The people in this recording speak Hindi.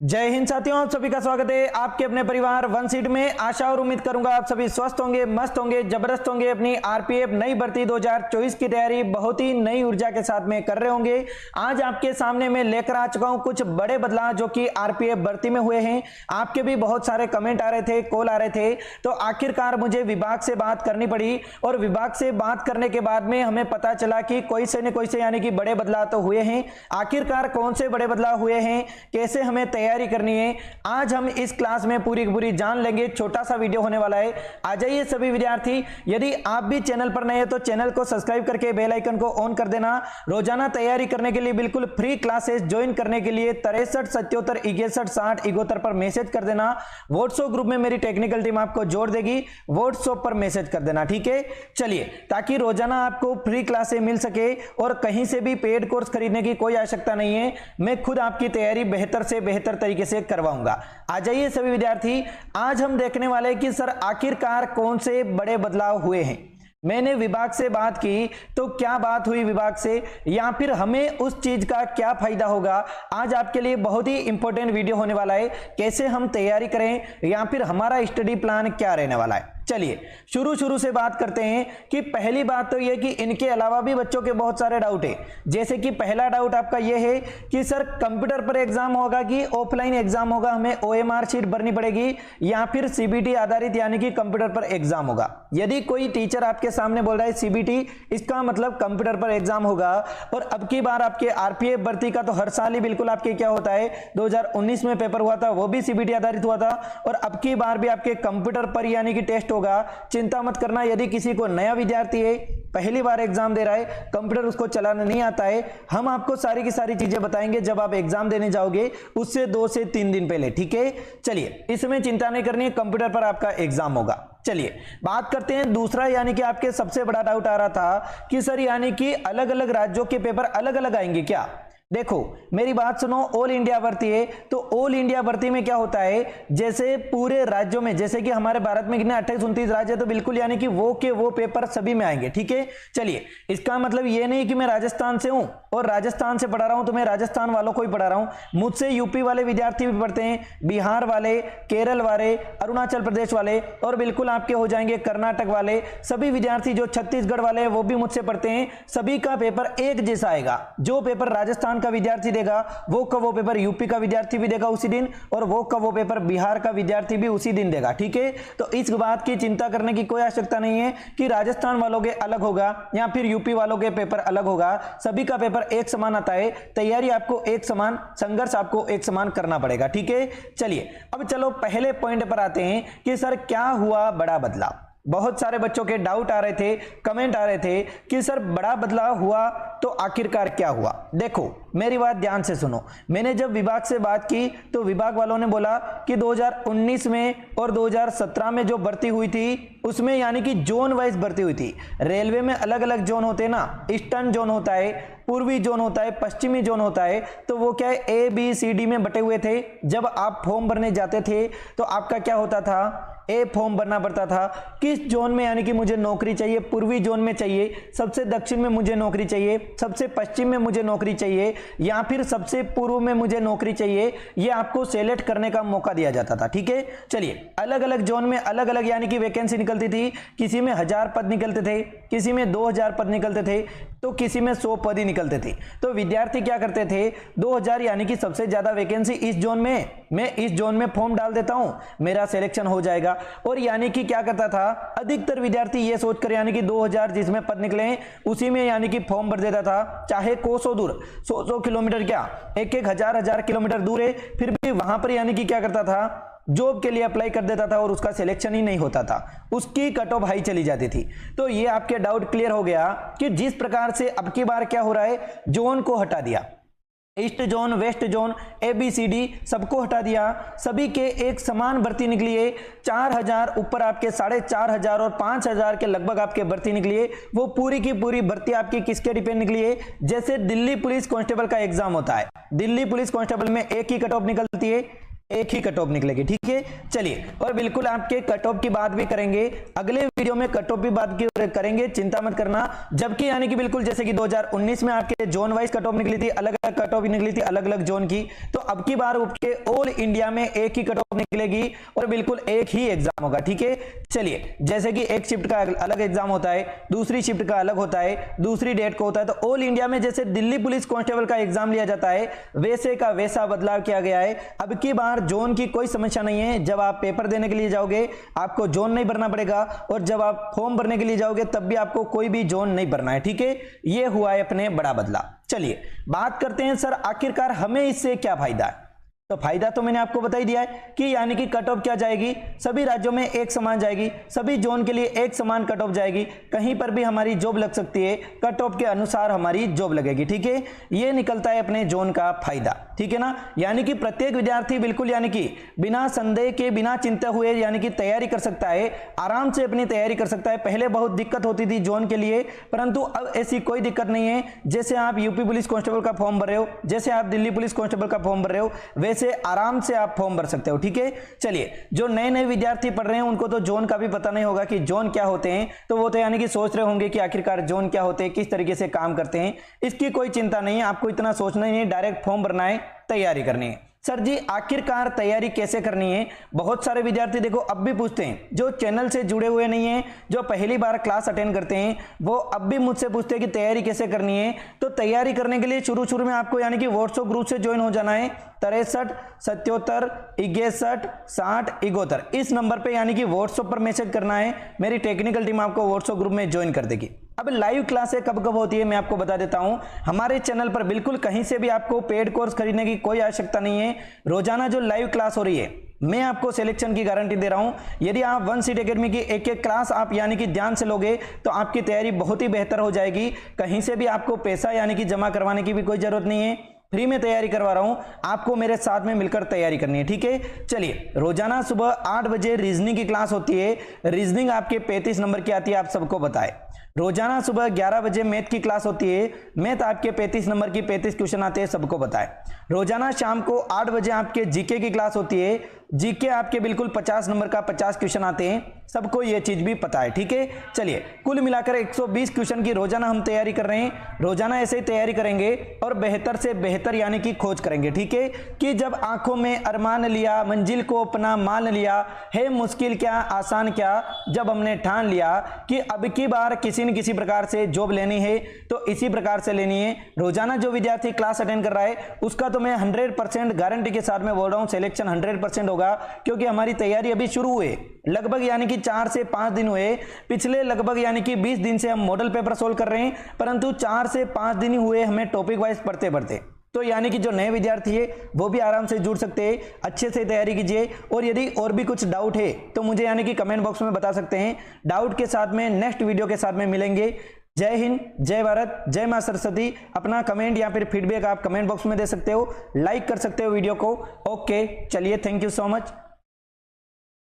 जय हिंद साथियों, आप सभी का स्वागत है आपके अपने परिवार वन सीट में। आशा और उम्मीद करूंगा आप सभी स्वस्थ होंगे, मस्त होंगे, जबरदस्त होंगे। अपनी आरपीएफ नई भर्ती 2024 की तैयारी बहुत ही नई ऊर्जा के साथ में कर रहे होंगे। आज आपके सामने मैं लेकर आ चुका हूं कुछ बड़े बदलाव जो कि आरपीएफ भर्ती में हुए हैं। आपके भी बहुत सारे कमेंट आ रहे थे, कॉल आ रहे थे, तो आखिरकार मुझे विभाग से बात करनी पड़ी और विभाग से बात करने के बाद में हमें पता चला कि कोई से न कोई से यानी कि बड़े बदलाव तो हुए हैं। आखिरकार कौन से बड़े बदलाव हुए हैं, कैसे हमें तैयारी करनी है, आज हम इस क्लास में पूरी की पूरी जान लेंगे। छोटा सा वीडियो होने वाला है। आ जाइए सभी विद्यार्थी, यदि आप भी चैनल पर नए हैं तो चैनल को सब्सक्राइब करके बेल आइकन को ऑन कर देना। रोजाना तैयारी करने के लिए बिल्कुल फ्री क्लासेस ज्वाइन करने के लिए 63 77 61 60 71 पर मैसेज कर देना। व्हाट्सएप ग्रुप में मेरी टेक्निकल टीम आपको जोड़ देगी, व्हाट्सएप पर मैसेज कर देना, ठीक है। चलिए, ताकि रोजाना आपको फ्री क्लासेस मिल सके और कहीं से भी पेड कोर्स खरीदने की कोई आवश्यकता नहीं है। मैं खुद आपकी तैयारी बेहतर से बेहतर तरीके से करवाऊंगा। आ जाइए सभी विद्यार्थी, आज हम देखने वाले हैं कि सर आखिरकार कौन से बड़े बदलाव हुए हैं। मैंने विभाग से बात की तो क्या बात हुई विभाग से, या फिर हमें उस चीज का क्या फायदा होगा। आज आपके लिए बहुत ही इंपॉर्टेंट वीडियो होने वाला है। कैसे हम तैयारी करें या फिर हमारा स्टडी प्लान क्या रहने वाला है। चलिए शुरू से बात करते हैं कि पहली बात तो यह कि इनके अलावा भी बच्चों के बहुत सारे डाउट है। जैसे कि पहला डाउट आपका यह है कि सर कंप्यूटर पर एग्जाम होगा कि ऑफलाइन एग्जाम होगा, हमें ओएमआर शीट भरनी पड़ेगी या फिर सीबीटी आधारित यानी कि कंप्यूटर पर एग्जाम होगा। यदि कोई टीचर आपके सामने बोल रहा है सीबीटी, इसका मतलब कंप्यूटर पर एग्जाम होगा। और अब की बार आपके आरपीएफ भर्ती का तो हर साल ही बिल्कुल आपके क्या होता है, 2019 में पेपर हुआ था, वो भी सीबीटी आधारित हुआ था। और अब की बार भी आपके कंप्यूटर पर यानी कि टेस्ट होगा। चिंता मत करना, यदि किसी को नया विद्यार्थी है, पहली बार एग्जाम दे रहा है, कंप्यूटर उसको चलाना नहीं आता है, हम आपको सारी की सारी चीजें बताएंगे जब आप एग्जाम देने जाओगे उससे 2 से 3 दिन पहले, ठीक है। चलिए, इसमें चिंता नहीं करनी है, कंप्यूटर पर आपका एग्जाम होगा। चलिए बात करते हैं दूसरा, यानी कि आपके सबसे बड़ा डाउट आ रहा था कि सर यानी कि अलग अलग राज्यों के पेपर अलग अलग आएंगे क्या। देखो मेरी बात सुनो, ऑल इंडिया भर्ती है तो ऑल इंडिया भर्ती में क्या होता है, जैसे पूरे राज्यों में, जैसे कि हमारे भारत में कितने 28 29 राज्य है, तो बिल्कुल यानी कि वो के वो पेपर सभी में आएंगे, ठीक है। चलिए, इसका मतलब ये नहीं कि मैं राजस्थान से हूं और राजस्थान से पढ़ा रहा हूं तो मैं राजस्थान वालों को ही पढ़ा रहा हूं। मुझसे यूपी वाले विद्यार्थी भी पढ़ते हैं, बिहार वाले, केरल वाले, अरुणाचल प्रदेश वाले और बिल्कुल आपके हो जाएंगे कर्नाटक वाले। सभी विद्यार्थी जो छत्तीसगढ़ वाले हैं वो भी मुझसे पढ़ते हैं। सभी का पेपर एक जैसा आएगा। जो पेपर राजस्थान का विद्यार्थी देगा वो का वो पेपर यूपी का विद्यार्थी भी देगा उसी दिन, और वो का वो पेपर बिहार का विद्यार्थी भी उसी दिन देगा, ठीक है। तो इस बात की चिंता करने की कोई आवश्यकता नहीं है कि राजस्थान वालों के अलग होगा या फिर यूपी वालों के पेपर अलग होगा। सभी का पेपर एक समान आता है। तैयारी आपको एक समान, संघर्ष आपको एक समान करना पड़ेगा, ठीक है। चलिए अब चलो पहले पॉइंट पर आते हैं कि सर क्या हुआ बड़ा बदलाव। बहुत सारे बच्चों के डाउट आ रहे थे, कमेंट आ रहे थे कि सर बड़ा बदलाव हुआ तो आखिरकार क्या हुआ। देखो मेरी बात ध्यान से सुनो, मैंने जब विभाग से बात की तो विभाग वालों ने बोला कि 2019 में और 2017 में जो भर्ती हुई थी उसमें यानी कि जोन वाइज भर्ती हुई थी। रेलवे में अलग अलग जोन होते हैं ना, ईस्टर्न जोन होता है, पूर्वी जोन होता है, पश्चिमी जोन होता है। तो वो क्या है, ABCD में बटे हुए थे। जब आप फॉर्म भरने जाते थे तो आपका क्या होता था, ए फॉर्म भरना पड़ता था किस जोन में यानी कि मुझे नौकरी चाहिए, पूर्वी जोन में चाहिए, सबसे दक्षिण में मुझे नौकरी चाहिए, सबसे पश्चिम में मुझे नौकरी चाहिए, या फिर सबसे पूर्व में मुझे नौकरी चाहिए। ये आपको सेलेक्ट करने का मौका दिया जाता था, ठीक है। चलिए, अलग अलग जोन में अलग अलग यानी कि वैकेंसी निकलती थी। किसी में 1000 पद निकलते थे, किसी में 2000 पद निकलते थे, तो किसी में 100 पद ही निकलते थे। तो विद्यार्थी क्या करते थे, 2000 यानी कि सबसे ज्यादा वैकेंसी इस जोन में, मैं इस जोन में फॉर्म डाल देता हूं, मेरा सिलेक्शन हो जाएगा। और यानी कि क्या करता था, अधिकतर विद्यार्थी ये सोचकर यानी कि 2000 जिसमें पद निकले उसी में यानी कि फॉर्म भर देता था। चाहे कोसों दूर, 100 किलोमीटर क्या, 1 1000 किलोमीटर दूर है, फिर भी वहां पर यानी कि क्या करता था, जॉब के लिए अप्लाई कर देता था और उसका सिलेक्शन ही नहीं होता था, उसकी कट ऑफ हाई चली जाती थी। तो ये आपके डाउट क्लियर हो गया कि जिस प्रकार से अब की बार क्या हो रहा है, जोन को हटा दिया, east zone, west zone, ABCD सबको हटा दिया। सभी के एक समान भर्ती निकली है। 4000 ऊपर आपके 4500 और 5000 के लगभग आपके भर्ती निकली है। वो पूरी की पूरी भर्ती आपकी किसके डिपेंड निकली है, जैसे दिल्ली पुलिस कांस्टेबल का एग्जाम होता है, दिल्ली पुलिस कांस्टेबल में एक ही कट ऑफ निकलती है, एक ही कट ऑफ निकलेगी। ठीक है, चलिए, और बिल्कुल आपके कट ऑफ की बात भी करेंगे अगले वीडियो में, कट ऑफ की बात करेंगे, चिंता मत करना। जबकि यानी कि बिल्कुल जैसे कि 2019 में आपके जोन वाइज कट ऑफ निकली थी, अलग अलग कट ऑफ निकली थी अलग अलग जोन की, तो अब की बार आपके ऑल इंडिया में एक ही कट ऑफ निकलेगी और बिल्कुल एक ही एग्जाम होगा। ठीक है, चलिए, जैसे कि एक शिफ्ट का अलग एग्जाम होता है, दूसरी शिफ्ट का अलग होता है, दूसरी डेट को होता है, तो ऑल इंडिया में जैसे दिल्ली पुलिस कांस्टेबल का एग्जाम लिया जाता है वैसे का वैसा बदलाव किया गया है। अब की बार जोन की कोई समस्या नहीं है, जब आप पेपर देने के लिए जाओगे आपको जोन नहीं भरना पड़ेगा, और जब आप फॉर्म भरने के लिए जाओगे तब भी आपको कोई भी जोन नहीं भरना है। ठीक है, यह हुआ है अपने बड़ा बदलाव। चलिए बात करते हैं सर आखिरकार हमें इससे क्या फायदा है। तो फायदा तो मैंने आपको बता ही दिया है कि यानी कि कट ऑफ क्या जाएगी, सभी राज्यों में एक समान जाएगी, सभी जोन के लिए एक समान कट ऑफ जाएगी, कहीं पर भी हमारी जॉब लग सकती है, कट ऑफ के अनुसार हमारी जॉब लगेगी। ठीक है, ये निकलता है अपने जोन का फायदा। ठीक है ना, यानी कि प्रत्येक विद्यार्थी बिल्कुल यानी कि बिना संदेह के, बिना चिंता हुए यानी कि तैयारी कर सकता है, आराम से अपनी तैयारी कर सकता है। पहले बहुत दिक्कत होती थी जोन के लिए, परंतु अब ऐसी कोई दिक्कत नहीं है। जैसे आप यूपी पुलिस कांस्टेबल का फॉर्म भर रहे हो, जैसे आप दिल्ली पुलिस कांस्टेबल का फॉर्म भर रहे हो, वैसे आराम से आप फॉर्म भर सकते हो। ठीक है, चलिए, जो नए नए विद्यार्थी पढ़ रहे हैं उनको तो जोन का भी पता नहीं होगा कि जोन क्या होते हैं, तो वो तो यानी कि सोच रहे होंगे कि आखिरकार जोन क्या होते हैं, किस तरीके से काम करते हैं। इसकी कोई चिंता नहीं है, आपको इतना सोचना ही नहीं, डायरेक्ट फॉर्म भरना है, तैयारी करनी है। सर जी आखिरकार तैयारी कैसे करनी है, बहुत सारे विद्यार्थी देखो अब भी पूछते हैं, जो चैनल से जुड़े हुए नहीं हैं, जो पहली बार क्लास अटेंड करते हैं, वो अब भी मुझसे पूछते हैं कि तैयारी कैसे करनी है। तो तैयारी करने के लिए शुरू में आपको यानी कि व्हाट्सएप ग्रुप से ज्वाइन हो जाना है, 63 77 61 60 71 इस नंबर पे यानी कि व्हाट्सएप पर मैसेज करना है, मेरी टेक्निकल टीम आपको व्हाट्सएप ग्रुप में ज्वाइन कर देगी। अब लाइव क्लासें कब कब होती है मैं आपको बता देता हूं, हमारे चैनल पर बिल्कुल कहीं से भी आपको पेड कोर्स खरीदने की कोई आवश्यकता नहीं है। रोजाना जो लाइव क्लास हो रही है मैं आपको सिलेक्शन की गारंटी दे रहा हूं। यदि आप वन सीट एकेडमी की एक एक क्लास आप यानी कि ध्यान से लोगे तो आपकी तैयारी बहुत ही बेहतर हो जाएगी। कहीं से भी आपको पैसा यानी कि जमा करवाने की भी कोई जरूरत नहीं है, फ्री में तैयारी करवा रहा हूं, आपको मेरे साथ में मिलकर तैयारी करनी है। ठीक है, चलिए, रोजाना सुबह 8 बजे रीजनिंग की क्लास होती है, रीजनिंग आपके 35 नंबर की आती है, आप सबको बताए। रोजाना सुबह 11 बजे मैथ की क्लास होती है, मैथ आपके 35 नंबर की 35 क्वेश्चन आते हैं, सबको बताए। रोजाना शाम को 8 बजे आपके जीके की क्लास होती है, जीके आपके बिल्कुल 50 नंबर का 50 क्वेश्चन आते हैं, सबको ये चीज भी पता है। ठीक है, चलिए, कुल मिलाकर 120 क्वेश्चन की रोजाना हम तैयारी कर रहे हैं। रोजाना ऐसे ही तैयारी करेंगे और बेहतर से बेहतर यानी कि खोज करेंगे। ठीक है, कि जब आंखों में अरमान लिया, मंजिल को अपना मान लिया, है मुश्किल क्या आसान क्या, जब हमने ठान लिया कि अब की बार किसी न किसी प्रकार से जॉब लेनी है तो इसी प्रकार से लेनी है। रोजाना जो विद्यार्थी क्लास अटेंड कर रहा है उसका तो मैं 100% गारंटी के साथ में बोल रहा हूं, सिलेक्शन 100% होगा, क्योंकि हमारी तैयारी अभी शुरू हुई, लगभग यानी कि 4 से 5 दिन हुए। पिछले लगभग यानी कि 20 दिन से हम मॉडल पेपर सोल्व कर रहे हैं, परंतु 4 से 5 दिन ही हुए हमें टॉपिक वाइज पढ़ते पढ़ते। तो यानी कि जो नए विद्यार्थी है वो भी आराम से जुड़ सकते हैं, अच्छे से तैयारी कीजिए। और यदि और भी कुछ डाउट है तो मुझे यानी कि कमेंट बॉक्स में बता सकते हैं। डाउट के साथ में नेक्स्ट वीडियो के साथ में मिलेंगे। जय हिंद, जय भारत, जय मां सरस्वती। अपना कमेंट या फिर फीडबैक आप कमेंट बॉक्स में दे सकते हो, लाइक कर सकते हो वीडियो को। ओके, चलिए, थैंक यू सो मच।